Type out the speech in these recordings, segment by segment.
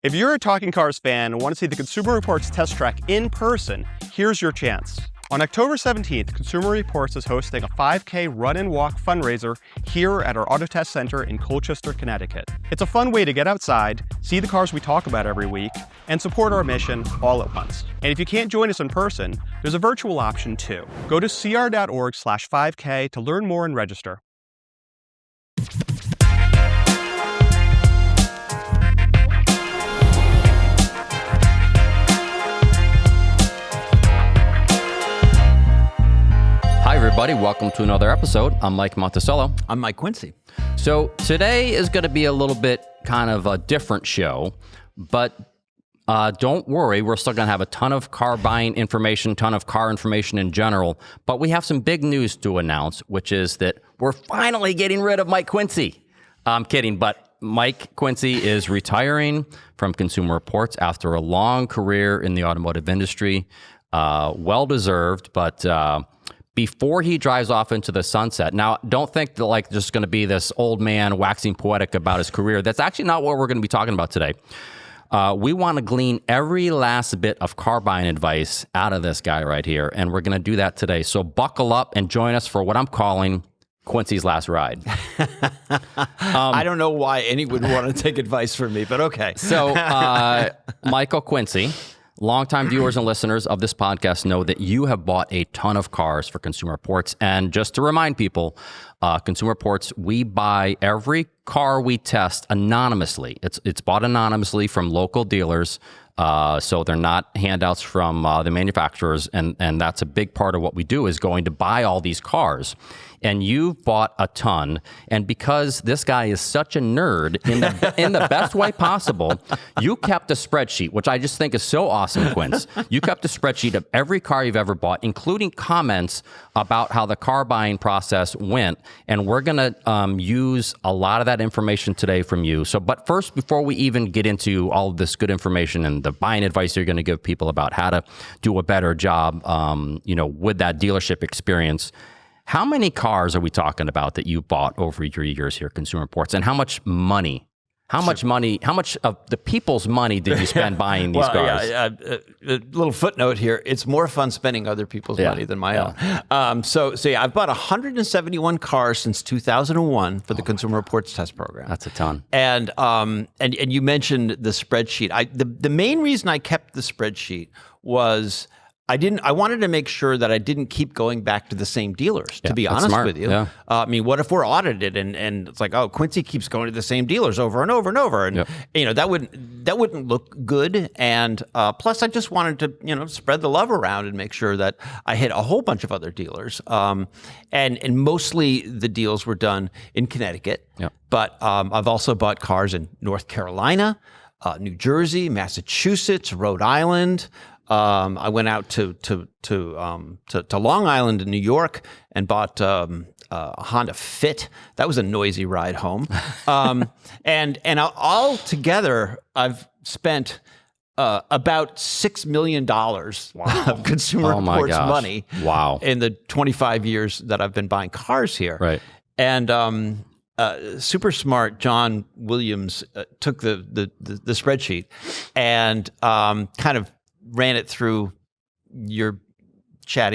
If you're a Talking Cars fan and want to see the Consumer Reports test track in person, here's your chance. On October 17th, Consumer Reports is hosting a 5K run and walk fundraiser here at our Auto Test Center in Colchester, Connecticut. It's a fun way to get outside, see the cars we talk about every week, and support our mission all at once. And if you can't join us in person, there's a virtual option too. Go to cr.org/5K to learn more and register. Hi, everybody. Welcome to another episode. I'm Mike Monticello. I'm Mike Quincy. So today is going to be a little bit kind of a different show, but don't worry. We're still going to have a ton of car buying information, ton of car information in general, but we have some big news to announce, which is that we're finally getting rid of Mike Quincy. I'm kidding, but Mike Quincy is retiring from Consumer Reports after a long career in the automotive industry. Well-deserved, but before he drives off into the sunset. Now, don't think that like just going to be this old man waxing poetic about his career. That's actually not what we're going to be talking about today. We want to glean every last bit of car buying advice out of this guy right here, and we're going to do that today. So buckle up and join us for what I'm calling Quincy's last ride. I don't know why anyone would want to take advice from me, but okay. So, Michael Quincy, longtime viewers and listeners of this podcast know that you have bought a ton of cars for Consumer Reports. And just to remind people, Consumer Reports, we buy every car we test anonymously. It's bought anonymously from local dealers. So they're not handouts from the manufacturers. And that's a big part of what we do is going to buy all these cars. And you've bought a ton. And because this guy is such a nerd in the best way possible, you kept a spreadsheet, which I just think is so awesome, Quince. You kept a spreadsheet of every car you've ever bought, including comments about how the car buying process went. And we're going to use a lot of that information today from you. So, but first, before we even get into all of this good information and the buying advice you're going to give people about how to do a better job, with that dealership experience, how many cars are we talking about that you bought over your years here at Consumer Reports, and how much money? How much of the people's money did you spend buying these cars? A little footnote here. It's more fun spending other people's money than my own. So I've bought 171 cars since 2001 for the Consumer Reports test program. That's a ton. And you mentioned the spreadsheet. The main reason I kept the spreadsheet was I wanted to make sure that I didn't keep going back to the same dealers, to be honest with you. Yeah. I mean, what if we're audited and it's like, oh, Quincy keeps going to the same dealers over and over and over. And, that wouldn't look good. And plus, I just wanted to, spread the love around and make sure that I hit a whole bunch of other dealers. And mostly the deals were done in Connecticut. Yep. But I've also bought cars in North Carolina, New Jersey, Massachusetts, Rhode Island. I went out to Long Island in New York and bought a Honda Fit. That was a noisy ride home. And all together, I've spent about $6 million of Consumer Reports money. Wow. In the 25 years that I've been buying cars here. Right. And super smart John Williams took the spreadsheet and kind of ran it through your chat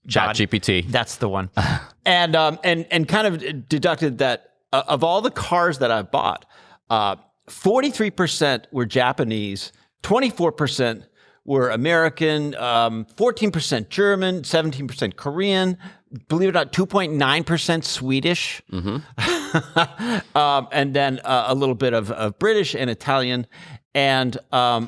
GPT. That's the one. and kind of deducted that of all the cars that I've bought, 43% were Japanese, 24% were American, 14% German, 17% Korean, believe it or not, 2.9% Swedish, and then a little bit of British and Italian. And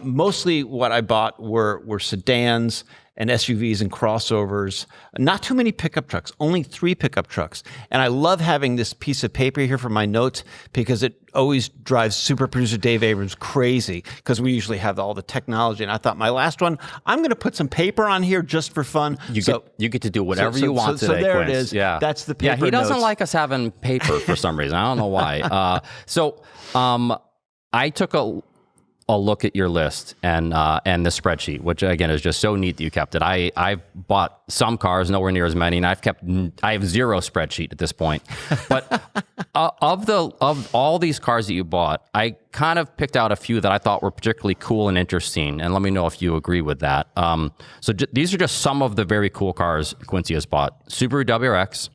mostly what I bought were sedans and SUVs and crossovers. Not too many pickup trucks, only 3 pickup trucks. And I love having this piece of paper here for my notes because it always drives super producer Dave Abrams crazy because we usually have all the technology. And I thought my last one, I'm going to put some paper on here just for fun. You get to do whatever you want today, So there Quince. it is. Yeah. That's the paper. Yeah, he doesn't notes. like us having paper for some reason. I don't know why. I took a a look at your list and the spreadsheet, which again is just so neat that you kept it. I've bought some cars, nowhere near as many, and I have zero spreadsheet at this point. But of all these cars that you bought, I kind of picked out a few that I thought were particularly cool and interesting, and let me know if you agree with that. So these are just some of the very cool cars Quincy has bought: Subaru WRX.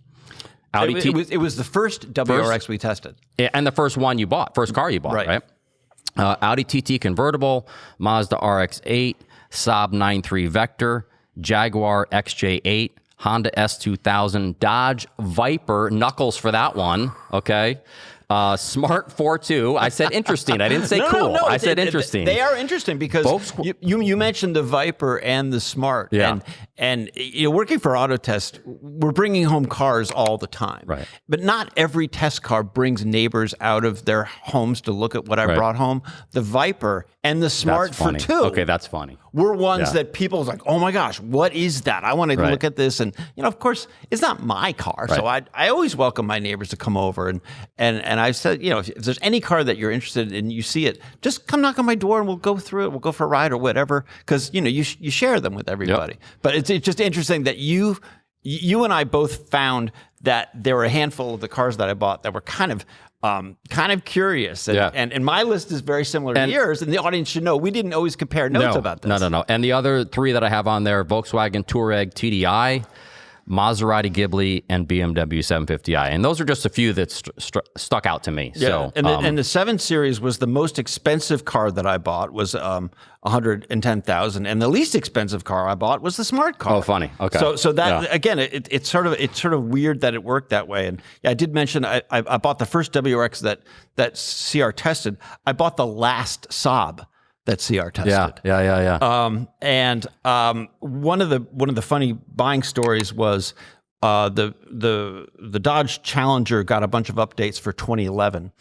Audi it was the first WRX we tested. And the first car you bought, right? Audi TT convertible, Mazda RX-8, Saab 9.3 Vector, Jaguar XJ8, Honda S2000, Dodge Viper, knuckles for that one, okay? Smart 4.2. I said interesting. I didn't say cool. I said interesting. They are interesting because you mentioned the Viper and the Smart. Yeah. And working for Autotest, we're bringing home cars all the time. Right. But not every test car brings neighbors out of their homes to look at what I brought home. The Viper and the Smart for two. Okay, that's funny. Were ones that people's like, oh my gosh, what is that? I want to look at this. And, of course, it's not my car. So I always welcome my neighbors to come over. And I said, if there's any car that you're interested in and you see it, just come knock on my door and we'll go through it. We'll go for a ride or whatever. Because, you share them with everybody. But it's just interesting that you and I both found that there were a handful of the cars that I bought that were kind of curious. And my list is very similar to yours. And the audience should know we didn't always compare notes about this. No. And the other three that I have on there, Volkswagen Touareg TDI, Maserati Ghibli, and BMW 750i. And those are just a few that stuck out to me. Yeah. So, and the 7 Series was the most expensive car that I bought, was $110,000, and the least expensive car I bought was the Smart car. Oh, funny. Okay. So that again, it's sort of weird that it worked that way. And I did mention I bought the first WRX that CR tested. I bought the last Saab that CR tested. Yeah. And one of the funny buying stories was the Dodge Challenger got a bunch of updates for 2011,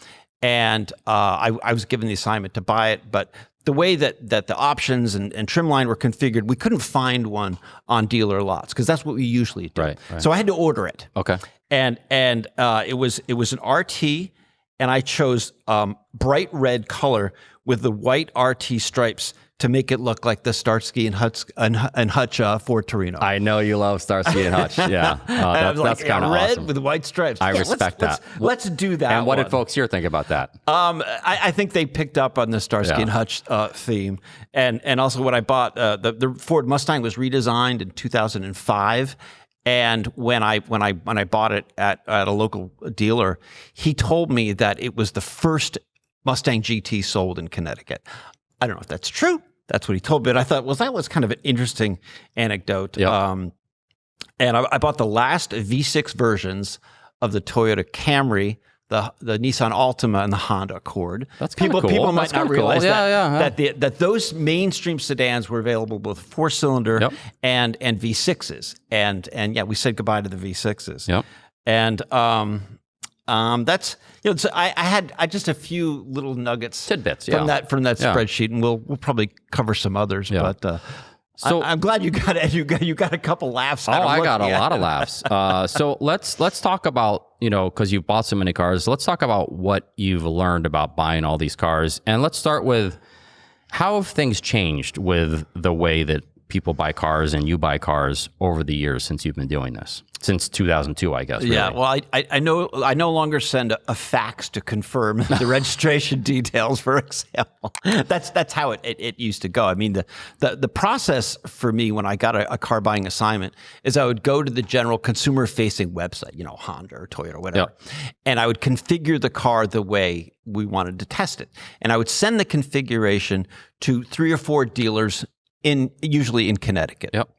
and I was given the assignment to buy it, but the way that the options and trim line were configured, we couldn't find one on dealer lots because that's what we usually do. Right. So I had to order it. Okay. And it was an RT, and I chose bright red color with the white RT stripes to make it look like the Starsky and Hutch Ford Torino. I know you love Starsky and Hutch. Yeah, that's kind of red awesome. with white stripes. I respect that. Let's do that. And what did folks here think about that? I think they picked up on the Starsky and Hutch theme, and also what I bought. The Ford Mustang was redesigned in 2005. And when I bought it at a local dealer, he told me that it was the first Mustang GT sold in Connecticut. I don't know if that's true. That's what he told me. But I thought, well, that was kind of an interesting anecdote. Yep. And I bought the last V6 versions of the Toyota Camry, the Nissan Altima, and the Honda Accord. That's kind of cool. People might not realize that that those mainstream sedans were available both 4-cylinder and V6s. And we said goodbye to the V6s. Yep. And that's so I had just a few little nuggets, tidbits from that spreadsheet, and we'll probably cover some others. Yeah. But so I'm glad you got a couple laughs. I got a lot of laughs. So let's talk about, because you've bought so many cars. Let's talk about what you've learned about buying all these cars, and let's start with how have things changed with the way that people buy cars and you buy cars over the years since you've been doing this? Since 2002, I guess. Really. Yeah, well, I no longer send a fax to confirm the registration details, for example. That's how it used to go. I mean, the process for me when I got a car buying assignment is I would go to the general consumer-facing website, Honda or Toyota or whatever, and I would configure the car the way we wanted to test it. And I would send the configuration to 3 or 4 dealers usually in Connecticut. Yep.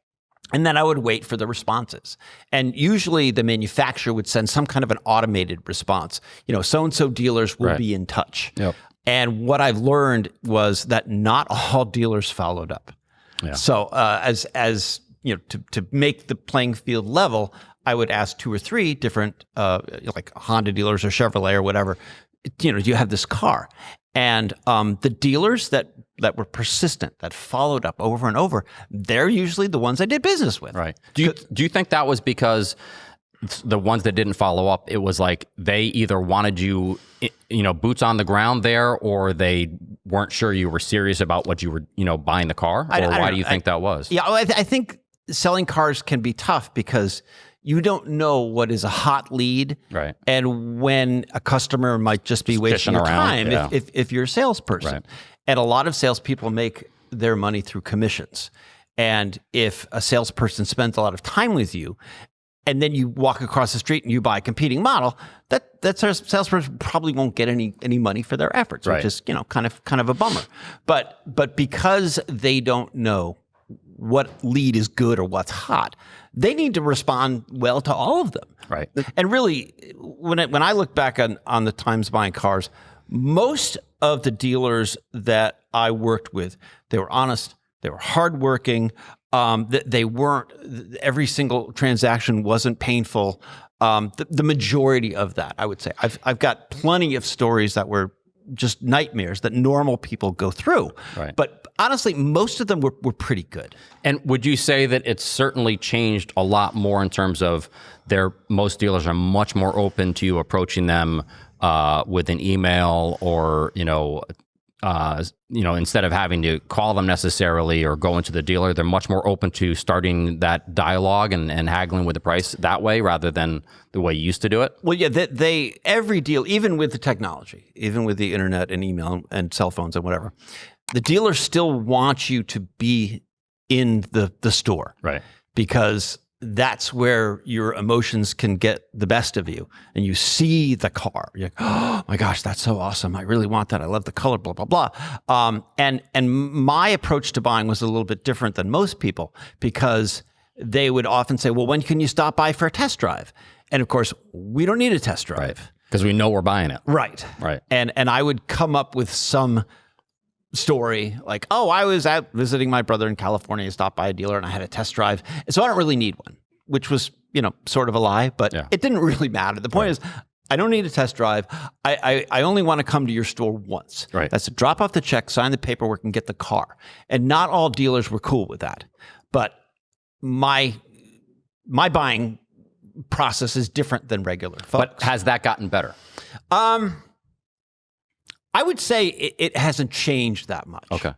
And then I would wait for the responses. And usually the manufacturer would send some kind of an automated response. So-and-so dealers will be in touch. Yep. And what I've learned was that not all dealers followed up. Yeah. So to make the playing field level, I would ask 2 or 3 different, like Honda dealers or Chevrolet or whatever, do you have this car? And the dealers that were persistent, that followed up over and over, they're usually the ones I did business with. Right. Do you think that was because the ones that didn't follow up, it was like they either wanted you, boots on the ground there, or they weren't sure you were serious about what you were, buying the car? Or why do you think that was? Yeah, I think selling cars can be tough because you don't know what is a hot lead, right? And when a customer might just be wasting your time if you're a salesperson. Right. And a lot of salespeople make their money through commissions. And if a salesperson spends a lot of time with you, and then you walk across the street and you buy a competing model, that salesperson probably won't get any money for their efforts, right. which is kind of a bummer. But because they don't know what lead is good or what's hot, they need to respond well to all of them. Right. And really, when I look back on the times buying cars, most of the dealers that I worked with, they were honest, they were hardworking. They weren't. Every single transaction wasn't painful. The majority of that, I would say, I've got plenty of stories that were just nightmares that normal people go through. Right. But honestly, most of them were pretty good. And would you say that it's certainly changed a lot more in terms of most dealers are much more open to you approaching them with an email or, instead of having to call them necessarily or go into the dealer, they're much more open to starting that dialogue and haggling with the price that way rather than the way you used to do it? Well, yeah, every deal, even with the technology, even with the internet and email and cell phones and whatever, the dealer still wants you to be in the store. Right. Because that's where your emotions can get the best of you. And you see the car. You're like, oh my gosh, that's so awesome. I really want that. I love the color, blah, blah, blah. And my approach to buying was a little bit different than most people because they would often say, well, when can you stop by for a test drive? And of course, we don't need a test drive. Right. Because we know we're buying it. Right. Right. And I would come up with some story like, oh, I was out visiting my brother in California, stopped by a dealer and I had a test drive. So I don't really need one, which was, sort of a lie, but It didn't really matter. The point is, I don't need a test drive. I only want to come to your store once. Right. That's to drop off the check, sign the paperwork, and get the car. And not all dealers were cool with that. But my buying process is different than regular folks. But has that gotten better? I would say it hasn't changed that much. Okay.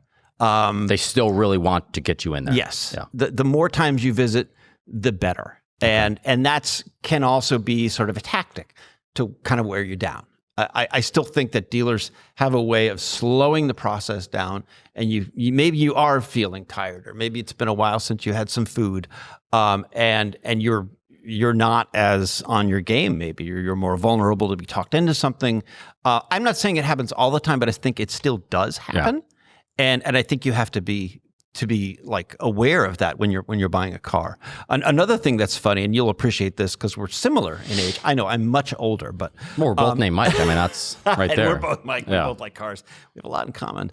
They still really want to get you in there. Yes. Yeah. The more times you visit, the better. Okay. And that's can also be sort of a tactic to kind of wear you down. I still think that dealers have a way of slowing the process down, and you maybe you are feeling tired, or maybe it's been a while since you had some food, and you're not as on your game. Maybe you're more vulnerable to be talked into something. I'm not saying it happens all the time, but I think it still does happen. Yeah. And I think you have to be like aware of that when you're buying a car. Another thing that's funny, and you'll appreciate this because we're similar in age. I know I'm much older, but we're both named Mike. I mean, that's right there. We're both Mike. We both like cars. We have a lot in common.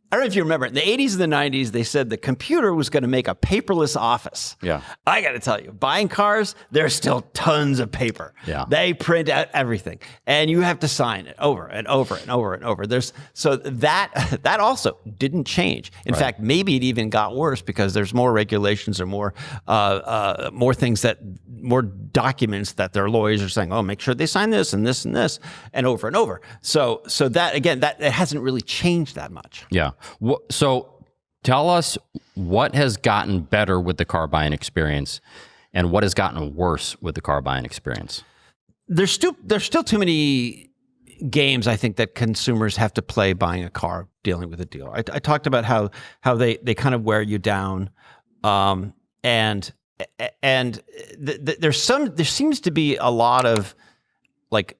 I don't know if you remember, in the 80s and the 90s, they said the computer was going to make a paperless office. Yeah. I got to tell you, buying cars, there's still tons of paper. Yeah. They print out everything, and you have to sign it over and over and over and over. So that also didn't change. In fact, maybe it even got worse because there's more regulations or more documents that their lawyers are saying, oh, make sure they sign this and this and this and over. So that, again, that it hasn't really changed that much. Yeah. So tell us what has gotten better with the car buying experience and what has gotten worse with the car buying experience. There's still too many games, I think, that consumers have to play buying a car, dealing with a dealer. I talked about how they kind of wear you down, and there seems to be a lot of like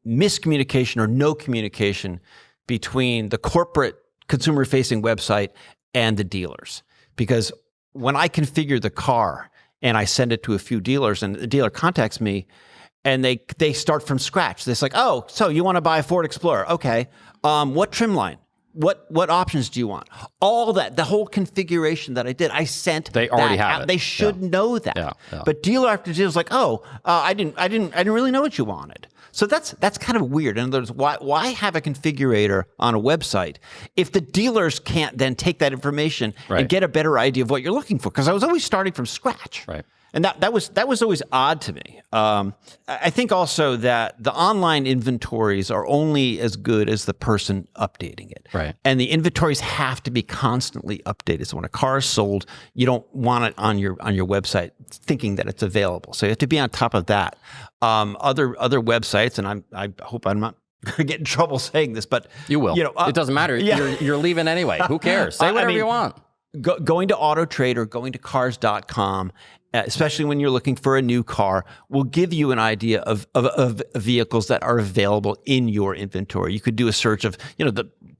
miscommunication or no communication between the corporate consumer-facing website and the dealers. Because when I configure the car and I send it to a few dealers and the dealer contacts me and they start from scratch. It's like, oh, so you want to buy a Ford Explorer. Okay. What trim line? What options do you want? All that, the whole configuration that I did, I sent. They already have out. it. They should know that. Yeah. But dealer after dealer is like, oh, I didn't really know what you wanted. So that's kind of weird. In other words, why have a configurator on a website if the dealers can't then take that information and get a better idea of what you're looking for? Because I was always starting from scratch. Right. And that was always odd to me. I think also that the online inventories are only as good as the person updating it. Right. And the inventories have to be constantly updated. So when a car is sold, you don't want it on your website thinking that it's available. So you have to be on top of that. Other websites, and I hope I'm not going to get in trouble saying this, but you will. It doesn't matter. Yeah. You're leaving anyway. Who cares? Say whatever you want. Going to Auto Trader, going to cars.com, especially when you're looking for a new car, will give you an idea of vehicles that are available in your inventory. You could do a search of,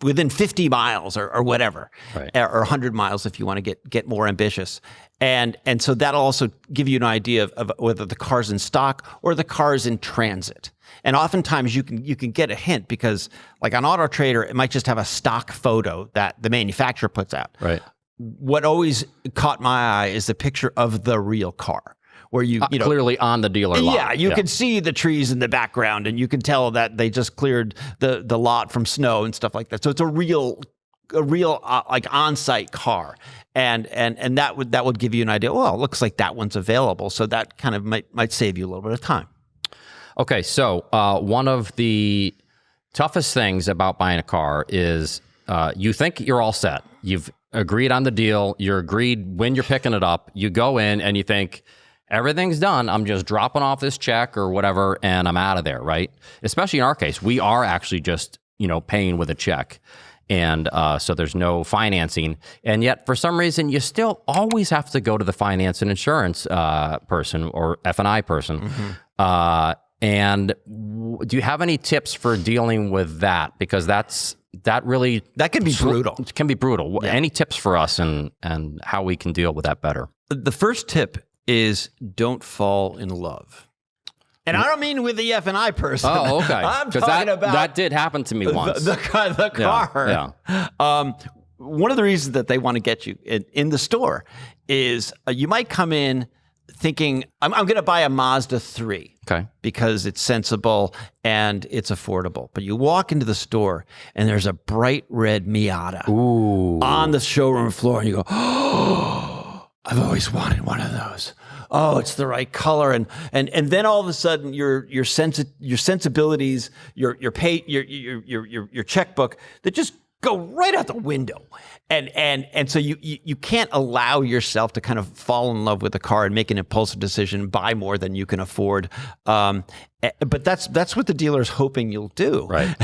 within 50 miles or whatever, right. Or 100 miles if you want to get more ambitious. And so that'll also give you an idea of whether the car's in stock or the car's in transit. And oftentimes you can get a hint because, like on Auto Trader, it might just have a stock photo that the manufacturer puts out. Right. What always caught my eye is the picture of the real car, where you know clearly on the dealer lot. Yeah, you can see the trees in the background, and you can tell that they just cleared the lot from snow and stuff like that. So it's a real like on-site car, and that would give you an idea. Well, it looks like that one's available, so that kind of might save you a little bit of time. Okay, so one of the toughest things about buying a car is you think you're all set. You've agreed on the deal. You're agreed when you're picking it up. You go in and you think, everything's done. I'm just dropping off this check or whatever, and I'm out of there, right? Especially in our case, we are actually just, paying with a check. And so there's no financing. And yet, for some reason, you still always have to go to the finance and insurance person or F&I person. Mm-hmm. And do you have any tips for dealing with that? Because that can be brutal. It can be brutal. Yeah. Any tips for us and how we can deal with that better? The first tip is don't fall in love. And I don't mean with the F&I person. Oh, okay. I'm talking about that did happen to me once. The car. Yeah. One of the reasons that they want to get you in the store is you might come in thinking, I'm going to buy a Mazda 3. Okay. Because it's sensible and it's affordable. But you walk into the store and there's a bright red Miata on the showroom floor, and you go, oh, I've always wanted one of those. Oh, it's the right color, and then all of a sudden your sensibilities, your checkbook, that just go right out the window. And so you can't allow yourself to kind of fall in love with the car and make an impulsive decision, buy more than you can afford. But that's what the dealer's hoping you'll do. Right.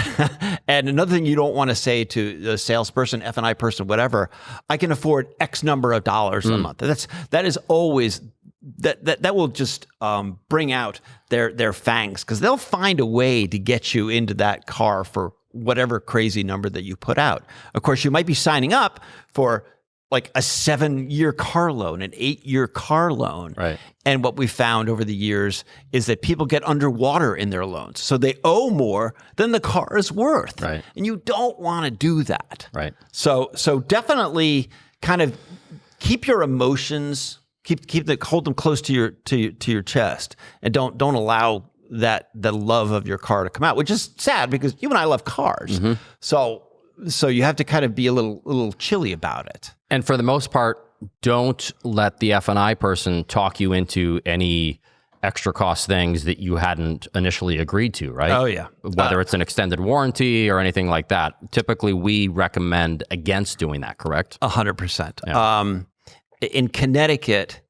And another thing you don't want to say to the salesperson, F&I person, whatever, I can afford X number of dollars a month. That is always that will just bring out their fangs, because they'll find a way to get you into that car for whatever crazy number that you put out. Of course, you might be signing up for like a 7-year car loan, an 8-year car loan. Right. And what we found over the years is that people get underwater in their loans. So they owe more than the car is worth. Right. And you don't want to do that. Right. So definitely kind of keep your emotions, hold them close to your chest, and don't allow the love of your car to come out, which is sad because you and I love cars. Mm-hmm. So you have to kind of be a little chilly about it. And for the most part, don't let the F&I person talk you into any extra cost things that you hadn't initially agreed to, right? Oh, yeah. Whether it's an extended warranty or anything like that. Typically, we recommend against doing that, correct? 100%. Yeah. In Connecticut,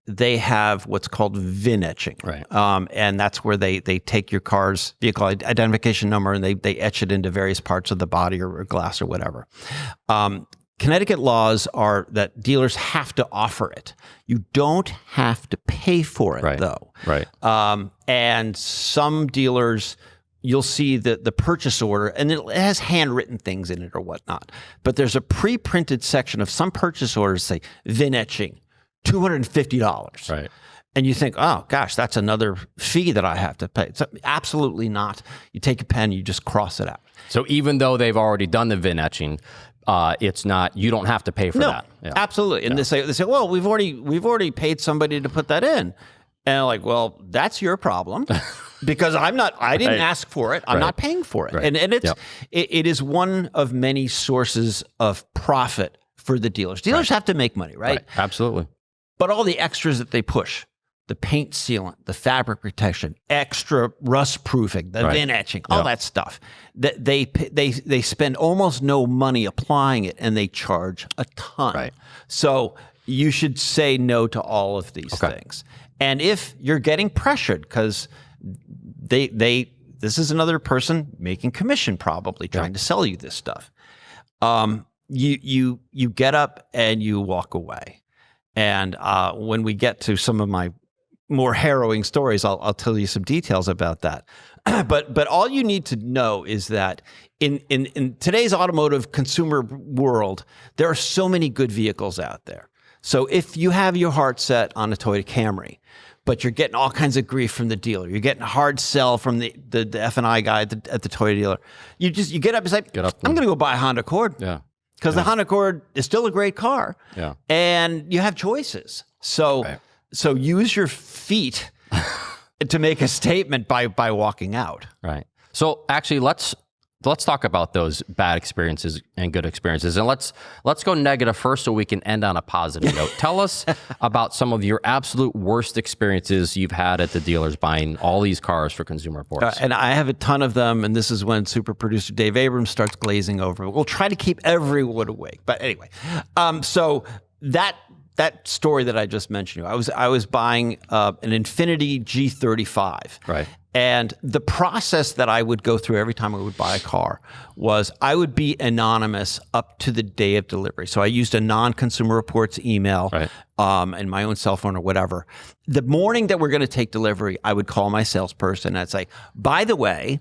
they have what's called VIN etching. Right. And that's where they take your car's vehicle identification number and they etch it into various parts of the body or glass or whatever. Connecticut laws are that dealers have to offer it. You don't have to pay for it, though. Right. And some dealers, you'll see the purchase order, and it has handwritten things in it or whatnot. But there's a pre-printed section of some purchase orders say VIN etching, $250. Right. And you think, oh gosh, that's another fee that I have to pay. So absolutely not. You take a pen, you just cross it out. So even though they've already done the VIN etching, it's not, you don't have to pay for that. Yeah. Absolutely. And they say, well, we've already paid somebody to put that in. And I'm like, well, that's your problem. Because I didn't ask for it. I'm not paying for it. Right. And it is one of many sources of profit for the dealers. Dealers have to make money, right? Absolutely. But all the extras that they push, the paint sealant, the fabric protection, extra rust proofing, the VIN etching, all that stuff. They spend almost no money applying it, and they charge a ton. Right. So you should say no to all of these things. And if you're getting pressured because this is another person making commission, probably trying to sell you this stuff, you get up and you walk away. And when we get to some of my more harrowing stories, I'll tell you some details about that. But all you need to know is that in today's automotive consumer world, there are so many good vehicles out there. So if you have your heart set on a Toyota Camry, but you're getting all kinds of grief from the dealer, you're getting a hard sell from the F&I guy at the Toyota dealer, you get up and say, I'm going to go buy a Honda Accord. Yeah. Because the Honda Accord is still a great car. Yeah. And you have choices. So use your feet to make a statement by walking out. Right. So actually, let's talk about those bad experiences and good experiences, and let's go negative first, so we can end on a positive note. Tell us about some of your absolute worst experiences you've had at the dealers buying all these cars for Consumer Reports. And I have a ton of them, and this is when super producer Dave Abrams starts glazing over. We'll try to keep everyone awake, but anyway, so that story that I just mentioned, I was buying an Infiniti G35. Right. And the process that I would go through every time I would buy a car was I would be anonymous up to the day of delivery. So I used a non-Consumer Reports email and my own cell phone or whatever. The morning that we're going to take delivery, I would call my salesperson and I'd say, by the way,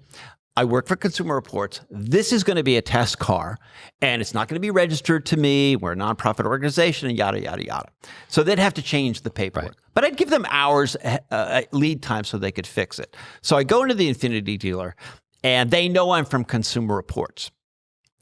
I work for Consumer Reports. This is going to be a test car, and it's not going to be registered to me. We're a nonprofit organization, and yada, yada, yada. So they'd have to change the paperwork. Right. But I'd give them hours lead time so they could fix it. So I go into the Infiniti dealer, and they know I'm from Consumer Reports.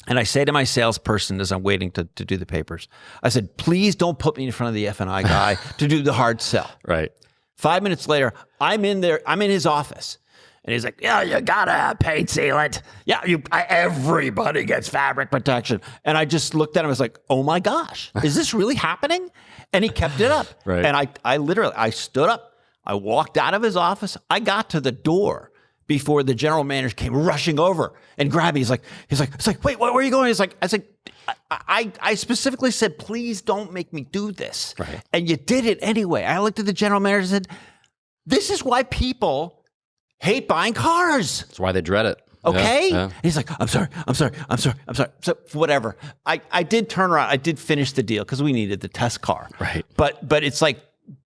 And I say to my salesperson as I'm waiting to do the papers, I said, please don't put me in front of the F&I guy to do the hard sell. Right. 5 minutes later, I'm in his office. And he's like, yeah, you gotta have paint sealant. Yeah, everybody gets fabric protection. And I just looked at him and was like, oh my gosh, is this really happening? And he kept it up. Right. And I stood up. I walked out of his office. I got to the door before the general manager came rushing over and grabbed me. He's like, wait, where are you going? I specifically said, please don't make me do this. Right. And you did it anyway. I looked at the general manager and said, this is why people hate buying cars. That's why they dread it. Okay? Yeah. He's like, I'm sorry. So whatever. I did turn around. I did finish the deal because we needed the test car. Right. But it's like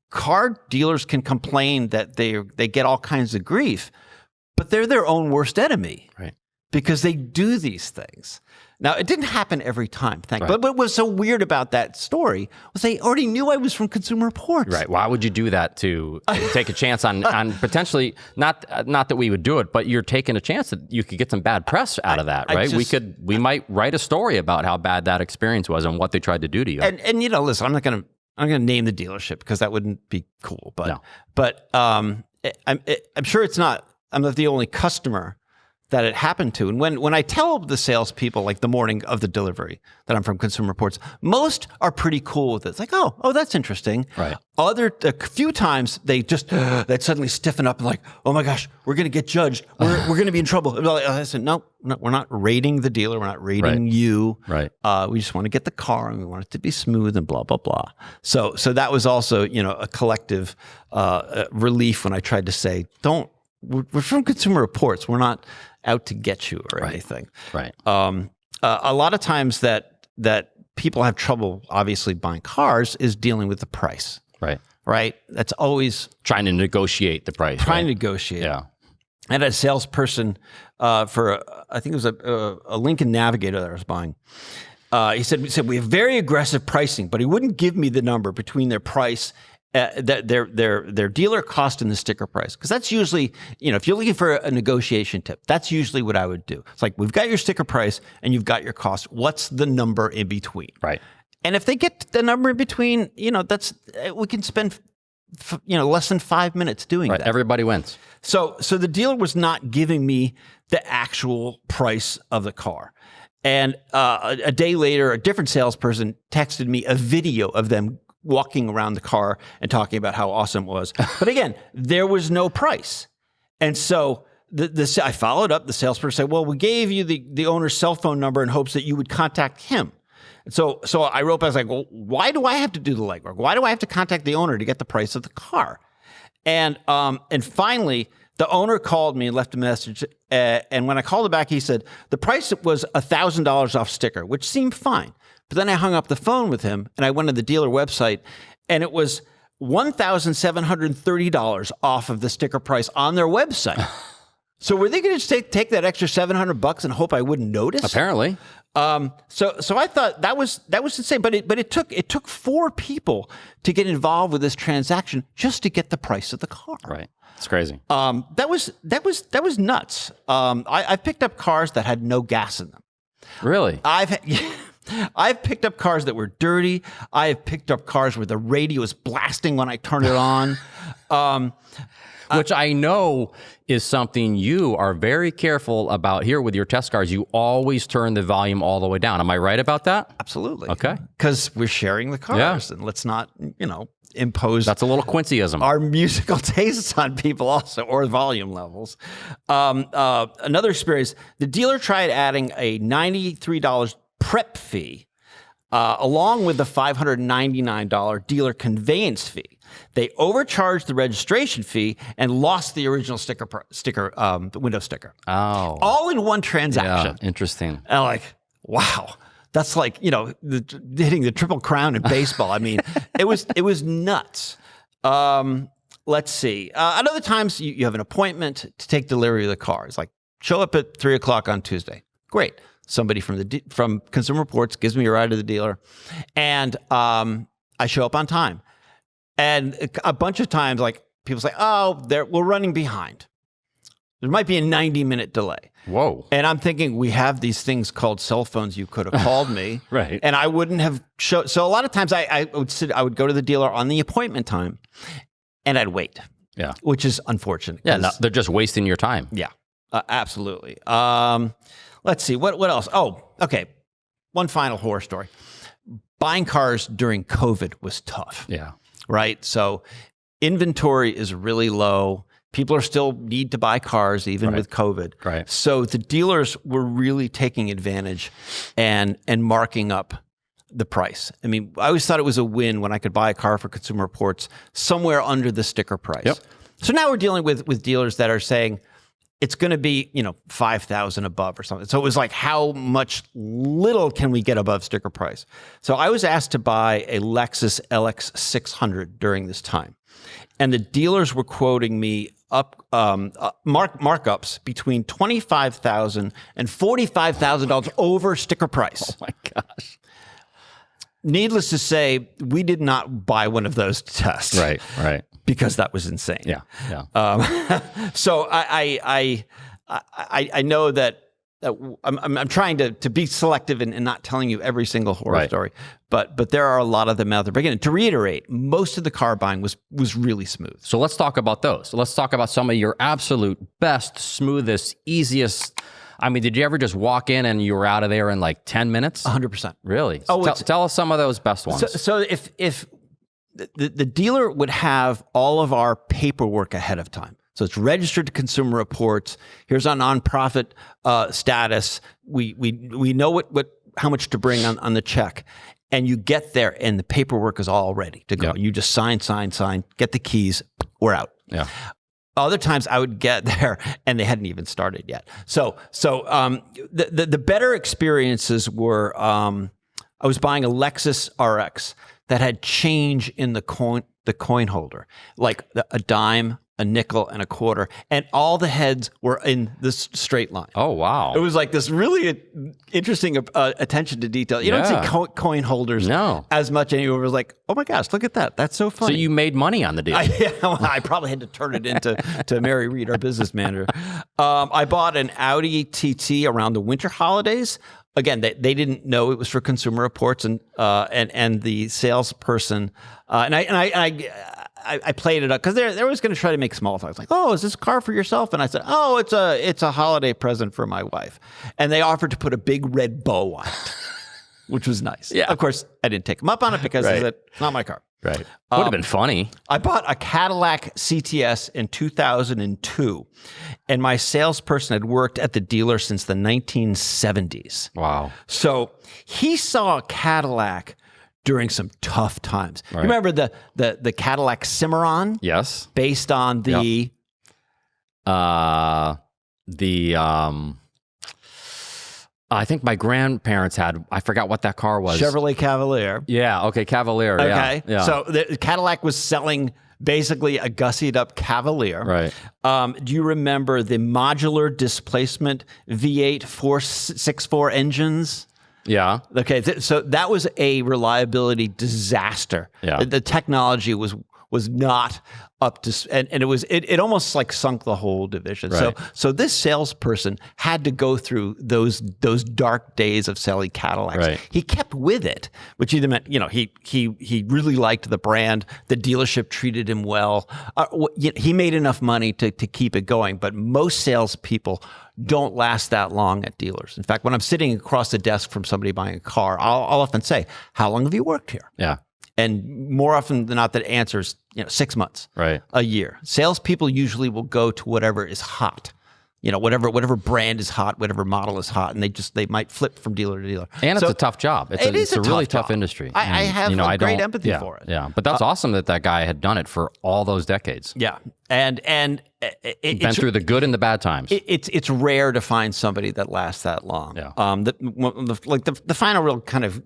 car dealers can complain that they get all kinds of grief, but they're their own worst enemy. Right. Because they do these things. Now, it didn't happen every time, But what was so weird about that story was they already knew I was from Consumer Reports. Right. Why would you do that to take a chance on potentially, not that we would do it, but you're taking a chance that you could get some bad press out of that, right? We might write a story about how bad that experience was and what they tried to do to you. And listen, I'm gonna name the dealership because that wouldn't be cool. But I'm sure I'm not the only customer that it happened to. And when I tell the salespeople, like the morning of the delivery, that I'm from Consumer Reports, most are pretty cool with it. It's like, oh, that's interesting. Right. A few times they'd suddenly stiffen up and like, oh my gosh, we're going to get judged. We're going to be in trouble. And I said, no, we're not rating the dealer. We're not rating you. Right. We just want to get the car and we want it to be smooth and blah, blah, blah. So that was also, a collective relief when I tried to say, we're from Consumer Reports. We're not out to get you or anything. Right. A lot of times that people have trouble, obviously, buying cars is dealing with the price. Right. That's always trying to negotiate the price. To negotiate. Yeah. I had a salesperson for I think it was a Lincoln Navigator that I was buying. He said we have very aggressive pricing, but he wouldn't give me the number between their price. Their dealer cost and the sticker price, because that's usually, if you're looking for a negotiation tip, that's usually what I would do. It's like, we've got your sticker price and you've got your cost. What's the number in between? Right. And if they get the number in between, we can spend, less than 5 minutes doing that. Everybody wins. So the dealer was not giving me the actual price of the car. And a day later, a different salesperson texted me a video of them walking around the car and talking about how awesome it was. But again, there was no price. And so I followed up. The salesperson said, well, we gave you the owner's cell phone number in hopes that you would contact him. And so I wrote back, I was like, well, why do I have to do the legwork? Why do I have to contact the owner to get the price of the car? And finally, the owner called me and left a message. And when I called him back, he said, the price was $1,000 off sticker, which seemed fine. But then I hung up the phone with him and I went to the dealer website and it was $1,730 off of the sticker price on their website. So were they going to just take that extra $700 and hope I wouldn't notice? Apparently. So I thought that was insane. But it took 4 people to get involved with this transaction just to get the price of the car. Right. It's crazy. That was nuts. I've picked up cars that had no gas in them. Really? I've picked up cars that were dirty. I have picked up cars where the radio is blasting when I turn it on. Which I know is something you are very careful about here with your test cars. You always turn the volume all the way down. Am I right about that? Absolutely. Okay. Because we're sharing the cars, and let's not, impose. That's a little Quincyism. Our musical tastes on people also, or volume levels. Another experience, the dealer tried adding a $93 prep fee along with the $599 dealer conveyance fee. They overcharged the registration fee and lost the original the window sticker. Oh. All in one transaction. Yeah, interesting. And I'm like, wow. That's like, hitting the Triple Crown in baseball. I mean, it was nuts. Let's see. At other times, you have an appointment to take delivery of the car. It's like, show up at 3 o'clock on Tuesday. Great. Somebody from Consumer Reports gives me a ride to the dealer, and I show up on time. And a bunch of times, like, people say, oh, we're running behind. There might be a 90-minute delay. Whoa. And I'm thinking, we have these things called cell phones. You could have called me. Right. And I wouldn't have showed. So a lot of times I would go to the dealer on the appointment time and I'd wait. Yeah. Which is unfortunate. Yeah, no, they're just wasting your time. Yeah, absolutely. Let's see. What else? Oh, okay. One final horror story. Buying cars during COVID was tough. Yeah. Right? So inventory is really low. People are still need to buy cars even with COVID. Right. So the dealers were really taking advantage and marking up the price. I mean, I always thought it was a win when I could buy a car for Consumer Reports somewhere under the sticker price. Yep. So now we're dealing with dealers that are saying it's going to be, $5,000 above or something. So it was like, how much little can we get above sticker price? So I was asked to buy a Lexus LX 600 during this time. And the dealers were quoting me up markups between $25,000 and $45,000 over sticker price. Oh my gosh. Needless to say, we did not buy one of those to test. Right. Because that was insane. Yeah. So I know that I'm trying to be selective and not telling you every single horror story, but there are a lot of them out there. But again, to reiterate, most of the car buying was really smooth. So let's talk about those. So let's talk about some of your absolute best, smoothest, easiest. I mean, did you ever just walk in and you were out of there in like 10 minutes? 100%. Really? Oh, tell us some of those best ones. So if the dealer would have all of our paperwork ahead of time. So it's registered to Consumer Reports. Here's our nonprofit status. We know how much to bring on the check. And you get there and the paperwork is all ready to go. Yep. You just sign, get the keys, we're out. Yeah. Other times I would get there and they hadn't even started yet. So the better experiences were I was buying a Lexus RX that had change in the coin holder, like a dime, a nickel, and a quarter, and all the heads were in this straight line. Oh, wow. It was like this really interesting attention to detail. You don't see coin holders as much anymore. It was like, oh my gosh, look at that. That's so funny. So you made money on the deal. I probably had to turn it into to Mary Reed, our business manager. I bought an Audi TT around the winter holidays. Again, they didn't know it was for Consumer Reports, and the salesperson and I played it up because they're always going to try to make small talk. Like, oh, is this a car for yourself? And I said, oh, it's a holiday present for my wife. And they offered to put a big red bow on it, which was nice. Yeah. Of course, I didn't take them up on it because I said, it's not my car. Right. Would have been funny. I bought a Cadillac CTS in 2002, and my salesperson had worked at the dealer since the 1970s. Wow. So he saw a Cadillac during some tough times. Right. Remember the Cadillac Cimarron? Yes. Based on the... I think my grandparents had, I forgot what that car was. Chevrolet Cavalier. Yeah, okay, Cavalier. Okay, yeah. So the Cadillac was selling basically a gussied up Cavalier. Right. Do you remember the modular displacement V8 464 engines? Yeah. Okay, so that was a reliability disaster. Yeah. The technology was not up to, and it almost like sunk the whole division. Right. So this salesperson had to go through those dark days of selling Cadillacs. Right. He kept with it, which either meant, he really liked the brand. The dealership treated him well. He made enough money to keep it going. But most salespeople don't last that long at dealers. In fact, when I'm sitting across the desk from somebody buying a car, I'll often say, "How long have you worked here?" Yeah. And more often than not, that answers 6 months, right, a year. Salespeople usually will go to whatever is hot, whatever brand is hot, whatever model is hot, and they might flip from dealer to dealer. And it's a tough job. It's a really tough industry. I have great empathy for it. Yeah, but that's awesome that guy had done it for all those decades. Yeah, and been through the good and the bad times. It's rare to find somebody that lasts that long. Yeah. The final real kind of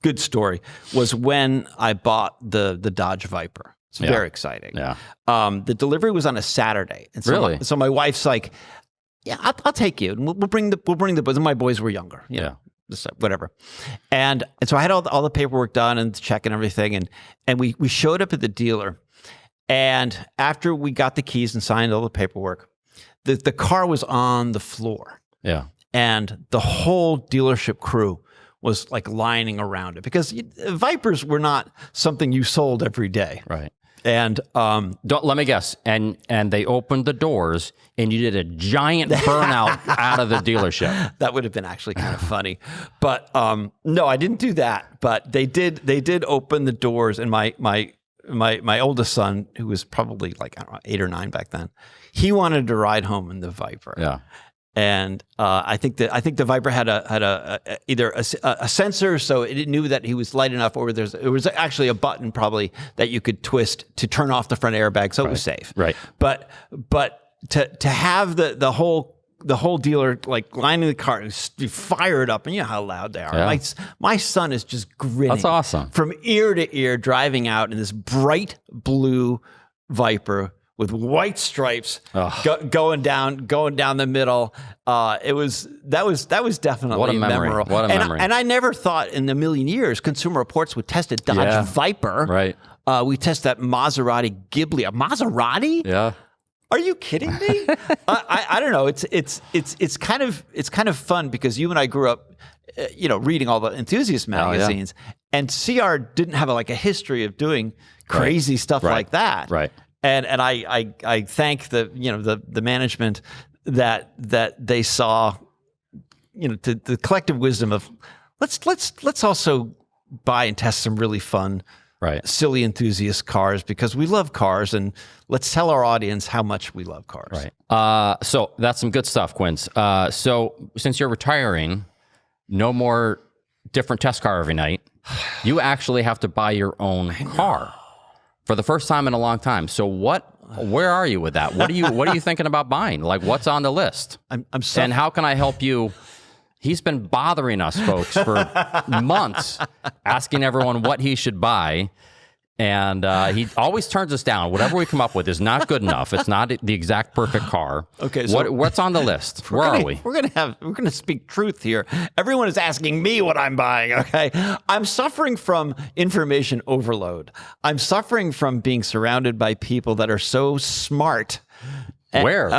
good story was when I bought the Dodge Viper. It's very exciting. Yeah. The delivery was on a Saturday, and so really, so my wife's like, "Yeah, I'll take you, and we'll bring the boys." And my boys were younger, whatever. And so I had all the paperwork done and the check and everything, and we showed up at the dealer, and after we got the keys and signed all the paperwork, the car was on the floor. Yeah. And the whole dealership crew was like lining around it because Vipers were not something you sold every day. Right. And let me guess. And they opened the doors and you did a giant burnout out of the dealership. That would have been actually kind of funny. But no, I didn't do that. But they did open the doors, and my oldest son, who was probably like, I don't know, 8 or 9 back then, he wanted to ride home in the Viper. Yeah. And I think the Viper had either a sensor, so it knew that he was light enough, or it was actually a button probably that you could twist to turn off the front airbag, so it was safe. Right. But to have the whole dealer like lining the car and fired up, and you know how loud they are. Yeah. My son is just grinning. That's awesome. From ear to ear, driving out in this bright blue Viper with white stripes going down the middle. That was definitely what a memory. memorable. What a memory. And I never thought in a million years Consumer Reports would test a Dodge Viper. Right. We test that Maserati Ghibli. A Maserati? Yeah. Are you kidding me? I don't know. It's kind of fun because you and I grew up, reading all the enthusiast magazines, and CR didn't have a history of doing crazy stuff like that. Right. And I thank the management that they saw, the collective wisdom of let's also buy and test some really fun, silly enthusiast cars, because we love cars, and let's tell our audience how much we love cars. Right. So that's some good stuff, Quince. So since you're retiring, no more different test car every night. You actually have to buy your own car. For the first time in a long time. So where are you with that? What are you thinking about buying? Like, what's on the list? And how can I help you? He's been bothering us folks for months, asking everyone what he should buy. And he always turns us down. Whatever we come up with is not good enough. It's not the exact perfect car. Okay, so what's on the list? Where are we? We're gonna speak truth here. Everyone is asking me what I'm buying. Okay, I'm suffering from information overload. I'm suffering from being surrounded by people that are so smart. Where?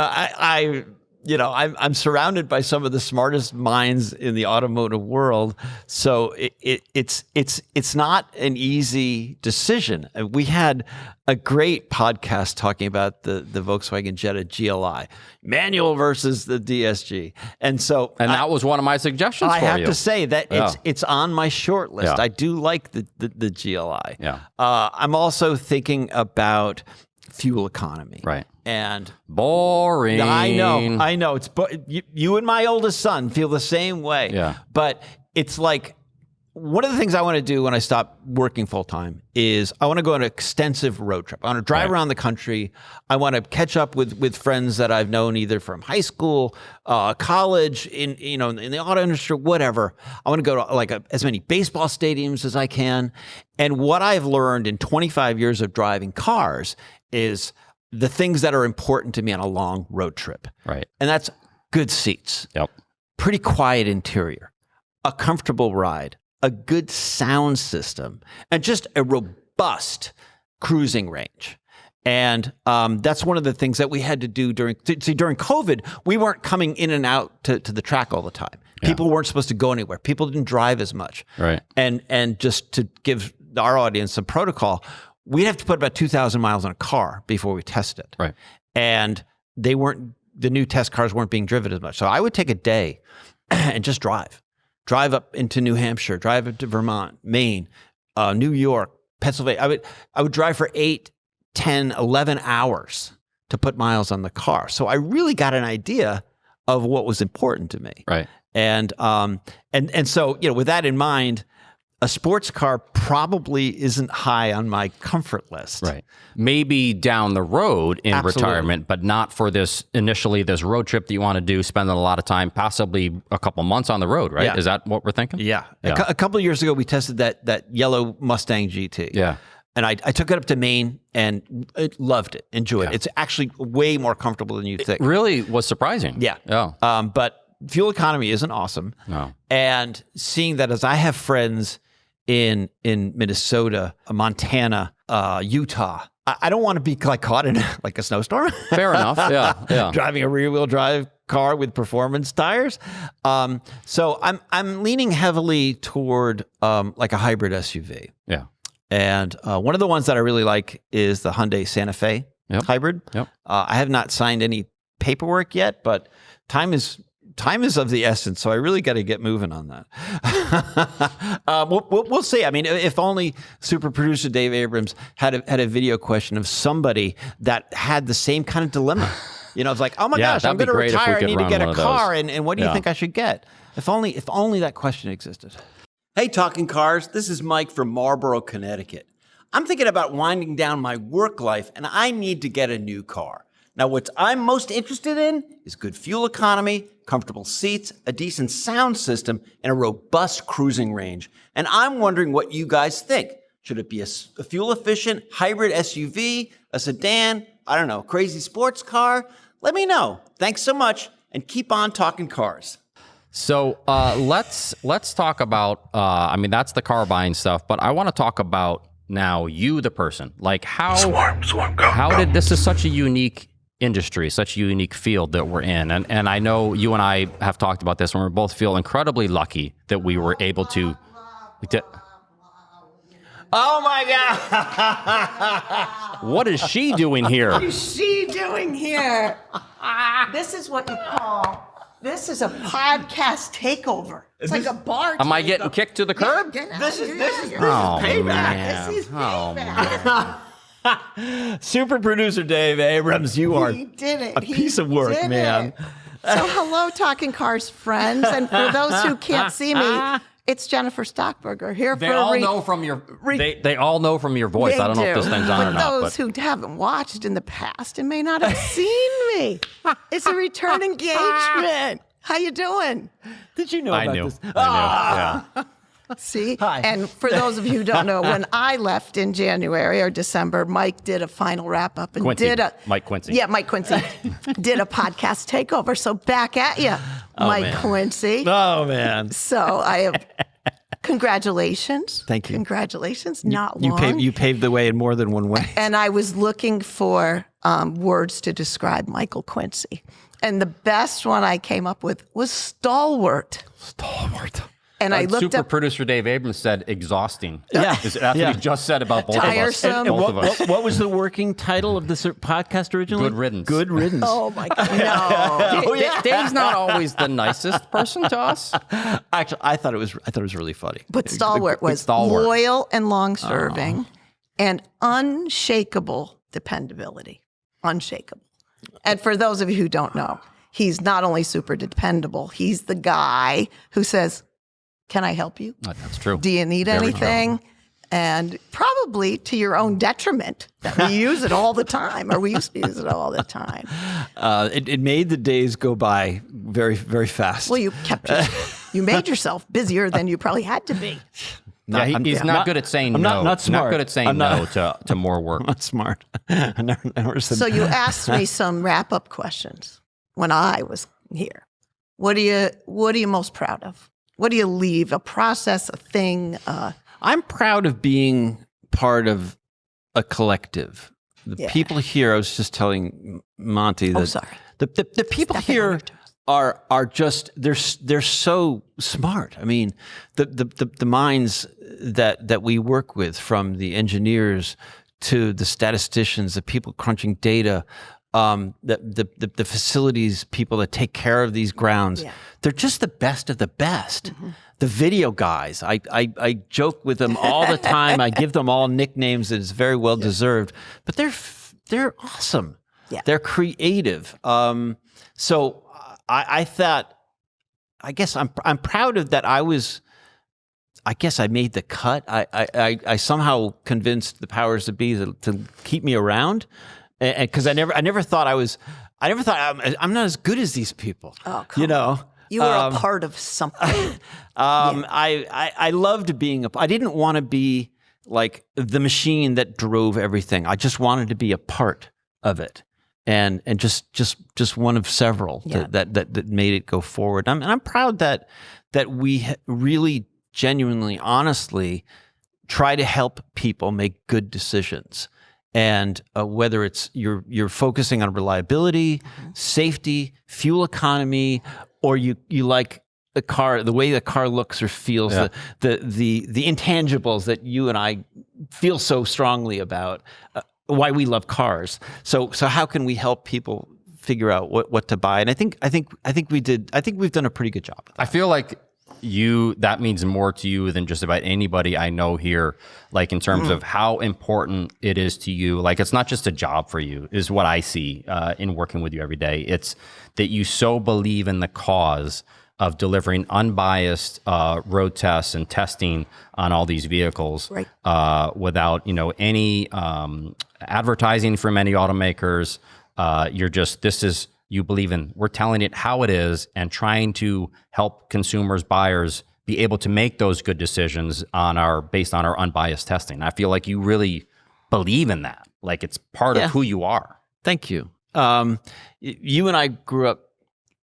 I'm surrounded by some of the smartest minds in the automotive world. So it's not an easy decision. We had a great podcast talking about the Volkswagen Jetta GLI, manual versus the DSG. And that was one of my suggestions for you. I have to say that it's on my short list. Yeah. I do like the GLI. Yeah. I'm also thinking about fuel economy. Right. And boring. I know. It's you and my oldest son feel the same way. Yeah. But it's like one of the things I want to do when I stop working full time is I want to go on an extensive road trip. I want to drive around the country. I want to catch up with friends that I've known either from high school, college, in the auto industry, whatever. I want to go to as many baseball stadiums as I can. And what I've learned in 25 years of driving cars is the things that are important to me on a long road trip. Right. And that's good seats. Yep. Pretty quiet interior, a comfortable ride, a good sound system, and just a robust cruising range. And that's one of the things that we had to do during COVID. We weren't coming in and out to the track all the time. People weren't supposed to go anywhere. People didn't drive as much. Right. And just to give our audience some protocol, we'd have to put about 2,000 miles on a car before we test it. Right. And the new test cars weren't being driven as much. So I would take a day and just drive up into New Hampshire, drive up to Vermont, Maine, New York, Pennsylvania. I would drive for 8, 10, 11 hours to put miles on the car. So I really got an idea of what was important to me. Right. And so, with that in mind, a sports car probably isn't high on my comfort list. Right. Maybe down the road in retirement, but not for this road trip that you want to do, spending a lot of time, possibly a couple months on the road, right? Yeah. Is that what we're thinking? Yeah. A couple of years ago, we tested that yellow Mustang GT. Yeah. And I took it up to Maine and loved it, enjoyed it. It's actually way more comfortable than you'd think. It really was surprising. Yeah. But fuel economy isn't awesome. No. And seeing that as I have friends in Minnesota, Montana, Utah, I don't want to be caught in a snowstorm. Fair enough. Yeah. Driving a rear-wheel drive car with performance tires. So I'm leaning heavily toward a hybrid SUV. Yeah. And one of the ones that I really like is the Hyundai Santa Fe hybrid. Yep. I have not signed any paperwork yet, but time is of the essence, so I really got to get moving on that. We'll see. I mean, if only super producer Dave Abrams had a video question of somebody that had the same kind of dilemma. It's like, oh my gosh, I'm going to retire. I need to get a car, and what do you think I should get? If only that question existed. Hey, Talking Cars, this is Mike from Marlborough, Connecticut. I'm thinking about winding down my work life, and I need to get a new car. Now, what I'm most interested in is good fuel economy, comfortable seats, a decent sound system, and a robust cruising range. And I'm wondering what you guys think. Should it be a fuel-efficient hybrid SUV, a sedan, I don't know, crazy sports car? Let me know. Thanks so much, and keep on talking cars. So let's talk about, that's the car buying stuff, but I want to talk about now you, the person. Like this is such a unique industry, such a unique field that we're in. And I know you and I have talked about this, and we both feel incredibly lucky that we were able to. Oh my God. What is she doing here? What is she doing here? This is what you call, this is a podcast takeover. It's like a bar. Am I getting kicked to the curb? This is payback. Man. This is payback. Super producer Dave Abrams, you are a piece of work, man. So hello, Talking Cars friends. And for those who can't see me, it's Jennifer Stockberger here. They all know from your voice. I don't know if this thing's on or not. But those who haven't watched in the past and may not have seen me, it's a return engagement. How you doing? Did you know about this? I knew. Yeah. See? Hi. And for those of you who don't know, when I left in January or December, Mike did a final wrap-up and Mike Quincy. Yeah, Mike Quincy did a podcast takeover. So back at you, Mike Quincy. Oh, man. So I have... Congratulations. Thank you. Congratulations. Not long. You paved the way in more than one way. And I was looking for words to describe Michael Quincy. And the best one I came up with was stalwart. Stalwart. And I looked Super up producer Dave Abrams said exhausting. Yeah. That's what he just said about both Tiresome. of us. Both of us. What was the working title of this podcast originally? Good riddance. Good riddance. Oh my God. No. Dave's not always the nicest person to us. Actually, I thought it was really funny. But stalwart was Stalwart. loyal and long-serving and unshakable dependability. Unshakable. And for those of you who don't know, he's not only super dependable, he's the guy who says, can I help you? That's true. Do you need Very anything? And probably to your own detriment that we use it all the time, or we used to use it all the time. It made the days go by very, very fast. Well, you made yourself busier than you probably had to be. He's not good at saying no. Not smart. Not good at saying no to more work. Not smart. I never said So you asked me some wrap-up questions when I was here. What are you most proud of? What do you leave? A process, a thing? I'm proud of being part of a collective. The people here, I was just telling Monty that sorry. the people here are just they're so smart. I mean, the minds that we work with, from the engineers to the statisticians, the people crunching data, the facilities people that take care of these grounds, they're just the best of the best. Mm-hmm. The video guys, I joke with them all the time. I give them all nicknames that is very well deserved, but they're awesome. Yeah. They're creative. So I thought, I guess I'm proud of that. I guess I made the cut. I somehow convinced the powers that be to keep me around. And because I never thought I'm not as good as these people. Oh, come on. You were a part of something. I loved being I didn't want to be like the machine that drove everything. I just wanted to be a part of it, and just one of several that made it go forward. And I'm proud that we really genuinely, honestly try to help people make good decisions. And whether it's you're focusing on reliability, safety, fuel economy, or you like the car, the way the car looks or feels, the intangibles that you and I feel so strongly about, why we love cars. So how can we help people figure out what to buy? And I think we've done a pretty good job. I feel like that means more to you than just about anybody I know here, like in terms of how important it is to you. Like, it's not just a job for you, is what I see in working with you every day. It's that you so believe in the cause of delivering unbiased road tests and testing on all these vehicles, without any advertising from any automakers. You believe in, we're telling it how it is and trying to help consumers, buyers be able to make those good decisions based on our unbiased testing. I feel like you really believe in that. Like, it's part of who you are. Thank you. You and I grew up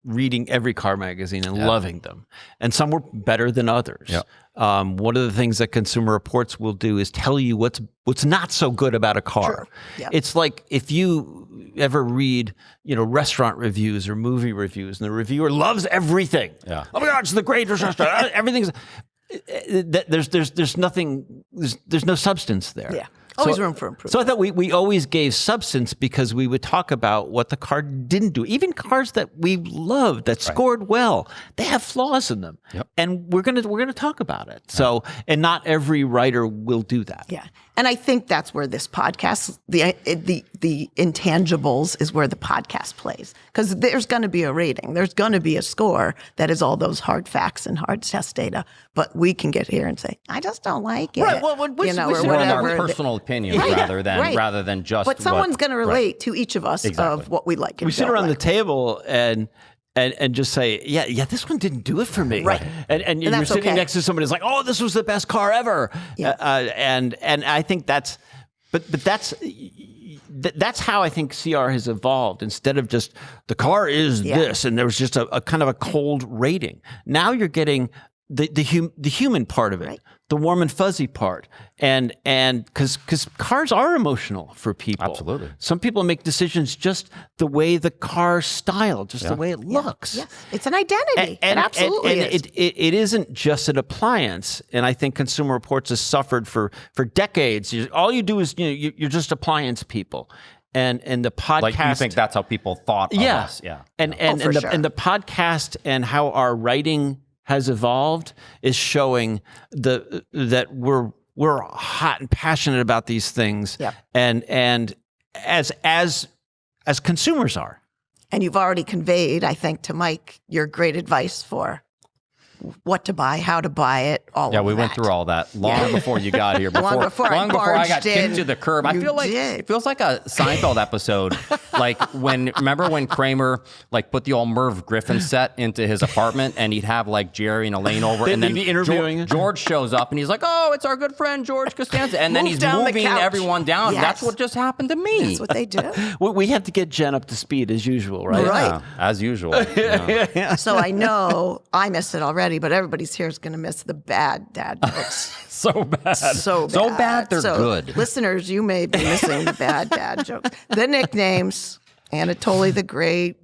reading every car magazine and loving them. And some were better than others. Yep. One of the things that Consumer Reports will do is tell you what's not so good about a car. Sure. Yep. It's like if you ever read, restaurant reviews or movie reviews, and the reviewer loves everything. Yeah. Oh my God, it's the greatest restaurant. Everything's there's nothing. There's no substance there. Yeah. Always room for improvement. So I thought we always gave substance because we would talk about what the car didn't do. Even cars that we loved, that scored well, they have flaws in them. Yep. And we're gonna talk about it. So, and not every writer will do that. Yeah. And I think that's where this podcast, the intangibles, is where the podcast plays. Because there's going to be a rating. There's going to be a score that is all those hard facts and hard test data. But we can get here and say, I just don't like it. Right. Well, or whatever. Our personal opinion rather than just But someone's going to relate to each of us of what we like and we sit around the table and just say, yeah, this one didn't do it for me. Right. And you're sitting next to somebody who's like, oh, this was the best car ever. Yeah. And I think that's how I think CR has evolved. Instead of just the car is this, and there was just a kind of a cold rating. Now you're getting the human part of it, Right. the warm and fuzzy part, and because cars are emotional for people. Absolutely. Some people make decisions just the way the car's style, just the way it looks. Yes, it's an identity. It absolutely is. It isn't just an appliance, and I think Consumer Reports has suffered for decades. All you do is you're just appliance people, and the podcast. Like you think that's how people thought of us? Yeah. And for the, sure. and the podcast and how our writing has evolved is showing that we're hot and passionate about these things, Yep. and as consumers are. And you've already conveyed, I think, to Mike your great advice for what to buy, how to buy it, all of that. Yeah, we went through all that long before you got here. Long before I I got barged kicked in. to the curb. I You feel like did. it feels like a Seinfeld episode. Like remember when Kramer put the old Merv Griffin set into his apartment, and he'd have Jerry and Elaine over, and then be interviewing. George shows up, and he's like, "Oh, it's our good friend George Costanza," and then Move he's down the moving couch. everyone down. Yes. That's what just happened to me. That's what they do. We have to get Jen up to speed as usual, right? Right. Yeah, as usual. Yeah. So I know I missed it already, but everybody's here is going to miss the bad dad jokes. So bad. So bad, they're So, good. Listeners, you may be missing the bad dad jokes. The nicknames, Anatoly the Great,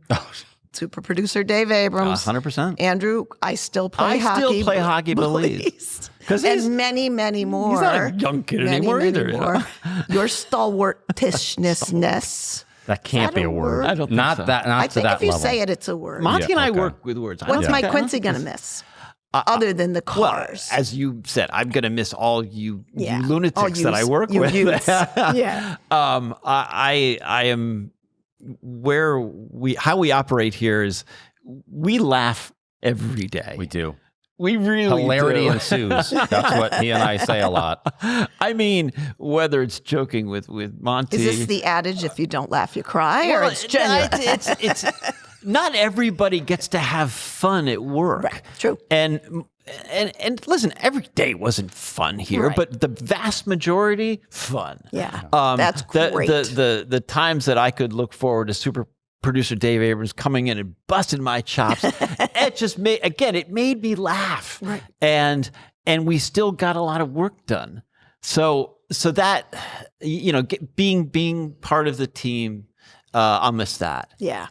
super producer Dave Abrams. 100%. Andrew, I still play hockey. still play hockey, Belize. 'Cause he's- and many, many more. He's not a young kid anymore either, you know? More. Your stalwartishness. That can't Is that be a a word. word? I don't think Not so. that. Not I to think that if you level. say it, it's a word. Monty and I okay. work with words. What's I Mike don't- Quincy going to miss? Other than the Well, cars. as you said, I'm going to miss all you Yeah. lunatics All that I yous. work You with. youths. Yeah. I am how we operate here is we laugh every day. We do. We really Hilarity do. ensues. That's what he and I say a lot. I mean, whether it's joking with Monty. Is this the adage, if you don't laugh, you cry? Or it's genuine? It's not everybody gets to have fun at work. Right, true. And listen, every day wasn't fun here, Right. but the vast majority, fun. Yeah, that's the, great. The times that I could look forward to super producer Dave Abrams coming in and busting my chops, it just made me laugh. Right. And we still got a lot of work done. So that, being part of the team, I'll miss that. Yeah.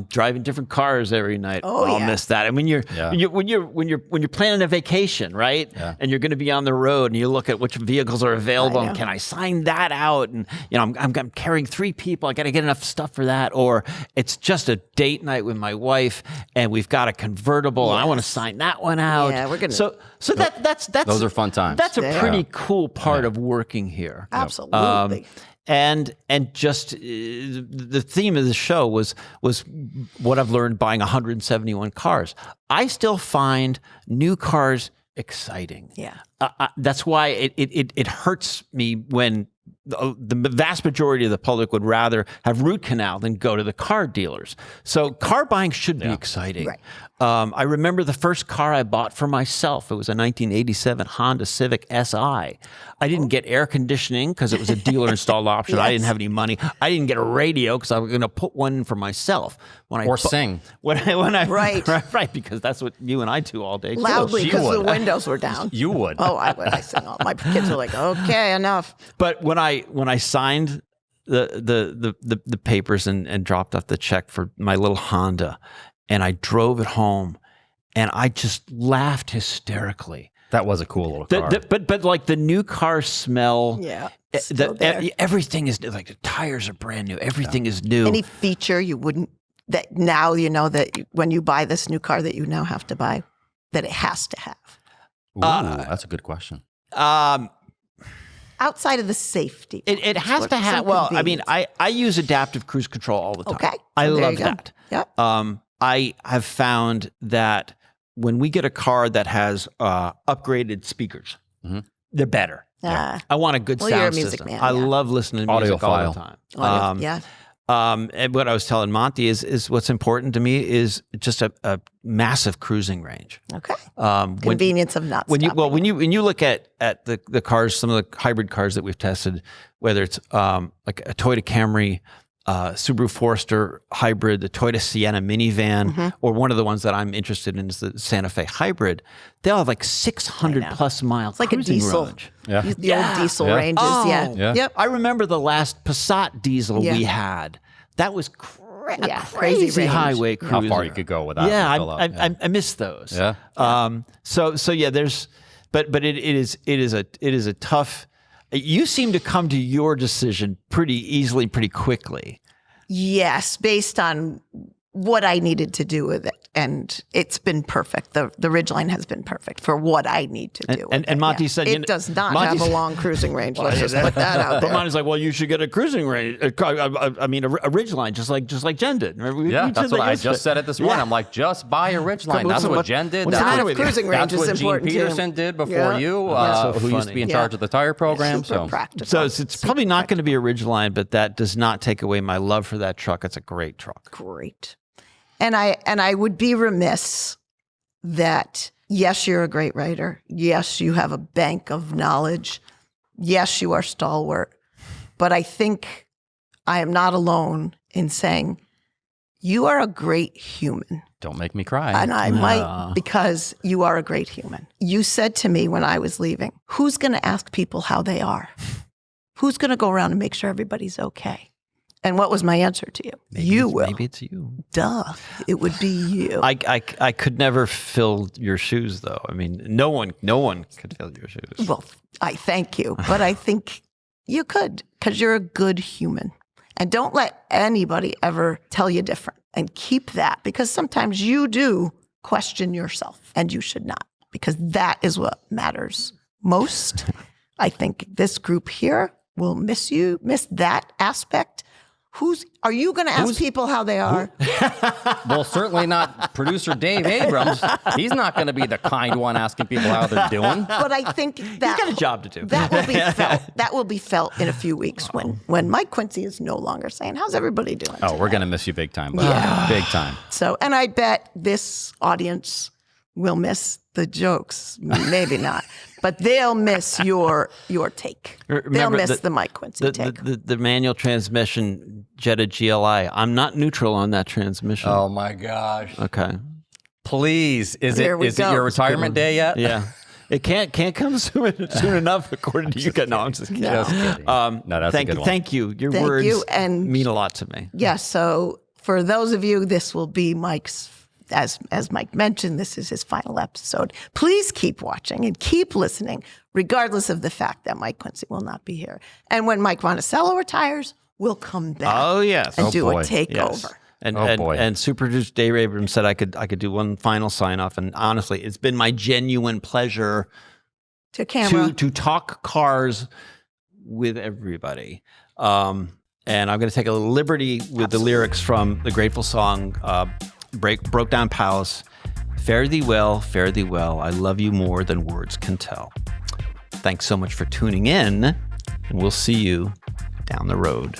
Driving different cars every night. Oh, I'll yeah. miss that. I mean, when you're planning a vacation, right? Yeah. And you're going to be on the road, and you look at which vehicles are available, I know. and can I sign that out? And I'm carrying 3 people. I got to get enough stuff for that. Or it's just a date night with my wife, and we've got a convertible, and I want to sign that one out. Yeah, we're gonna- So that's Those are fun times. That's a Yeah. pretty cool part of working here. Absolutely. And just the theme of the show was what I've learned buying 171 cars. I still find new cars exciting. Yeah. That's why it hurts me when the vast majority of the public would rather have root canal than go to the car dealers. So car buying should be exciting. Right. I remember the first car I bought for myself. It was a 1987 Honda Civic Si. I didn't get air conditioning because it was a dealer installed option. I didn't have any money. I didn't get a radio because I was going to put one in for myself. Sing. Right, because that's what you and I do all day. too. Loudly, she because the would. windows were down. You would. Oh, I would. I sing all. My kids are like, okay, enough. But when I signed the papers and dropped off the check for my little Honda, and I drove it home, and I just laughed hysterically. That was a cool little car. But like the new car smell, Yeah, still there. everything is like the tires are brand new. Everything is new. Any feature you wouldn't, that now you know that when you buy this new car that you now have to buy, that it has to have? Ooh, that's a good question. Outside of the safety. It has to have. Well, I mean, I use adaptive cruise control all the time. Okay. I So there love you go. that. Yep. I have found that when we get a car that has upgraded speakers, they're better. I want a good Well, sound you're a music system. man, I yeah. love listening to music all Audiophile. the time. Yeah. And what I was telling Monty is what's important to me is just a massive cruising range. Okay. When- Convenience of not when stopping. you look at the cars, some of the hybrid cars that we've tested, whether it's like a Toyota Camry, Subaru Forester hybrid, the Toyota Sienna minivan, or one of the ones that I'm interested in is the Santa Fe hybrid. They'll have like 600 plus mile It's like a diesel. range. Yeah. The old diesel ranges. Oh, Yeah. Yep. I remember the last Passat diesel Yeah. we had. That was Yeah, crazy crazy range. highway cruiser. How far you could go with that. Yeah, and fill up. I miss those. Yeah. So yeah, there's, but it is a tough. You seem to come to your decision pretty easily, pretty quickly. Yes, based on what I needed to do with it. And it's been perfect. The Ridgeline has been perfect for what I need to do. And Monty said, it does not have a long cruising range. Let's just put that out But there. Monty's like, well, you should get a cruising range. I mean, a Ridgeline, just like Jen did. Yeah, that's what I just said it this morning. I'm like, just buy a Ridgeline. That's what Jen did. what's the matter That's with you? cruising range That's is what Gene important too. Peterson did before Yeah. you, so who used to funny. be in charge of the tire program. Super So practical. So it's probably not going to be a Ridgeline, but that does not take away my love for that truck. It's a great truck. Great. And I would be remiss that, yes, you're a great writer. Yes, you have a bank of knowledge. Yes, you are stalwart. But I think I am not alone in saying you are a great human. don't make me cry. And I might, because you are a great human. You said to me when I was leaving, who's going to ask people how they are? Who's going to go around and make sure everybody's okay? And what was my answer to you? You will. Maybe it's you. Duh. It would be you. I could never fill your shoes, though. I mean, no one could fill your shoes. Well, I thank you, but I think you could, because you're a good human. And don't let anybody ever tell you different. And keep that, because sometimes you do question yourself, and you should not, because that is what matters most. I think this group here will miss you, miss that aspect. Are you going to ask people how they are? Well, certainly not producer Dave Abrams. He's not going to be the kind one asking people how they're doing. But I think that He's got a job to do. That will be felt. That will be felt in a few weeks when Mike Quincy is no longer saying, "How's everybody doing?" Oh, we're going to miss you big time. Yeah. Big time. So, and I bet this audience will miss the jokes. Maybe not, but they'll miss your take. They'll Remember miss the Mike Quincy take. The manual transmission Jetta GLI. I'm not neutral on that transmission. Oh my gosh. Okay. Please. Is There it we is it go. your retirement day yet? Yeah. It can't come soon enough, according to you. No, I'm just kidding. Just kidding. No, that's a good one. Thank you. Your Thank words you, and mean a lot to me. Yeah. So for those of you, this will be Mike's. As Mike mentioned, this is his final episode. Please keep watching and keep listening, regardless of the fact that Mike Quincy will not be here. And when Mike Monticello retires, we'll come back. Oh, yes. and Oh, do boy. a takeover. Yes. And, Oh, boy. and Super Producer Dave Abrams said I could do one final sign off. And honestly, it's been my genuine pleasure To camera. to talk cars with everybody. And I'm going to take a little liberty with the lyrics from the Grateful song, Broke Down Palace. Fare thee well, I love you more than words can tell. Thanks so much for tuning in, and we'll see you down the road.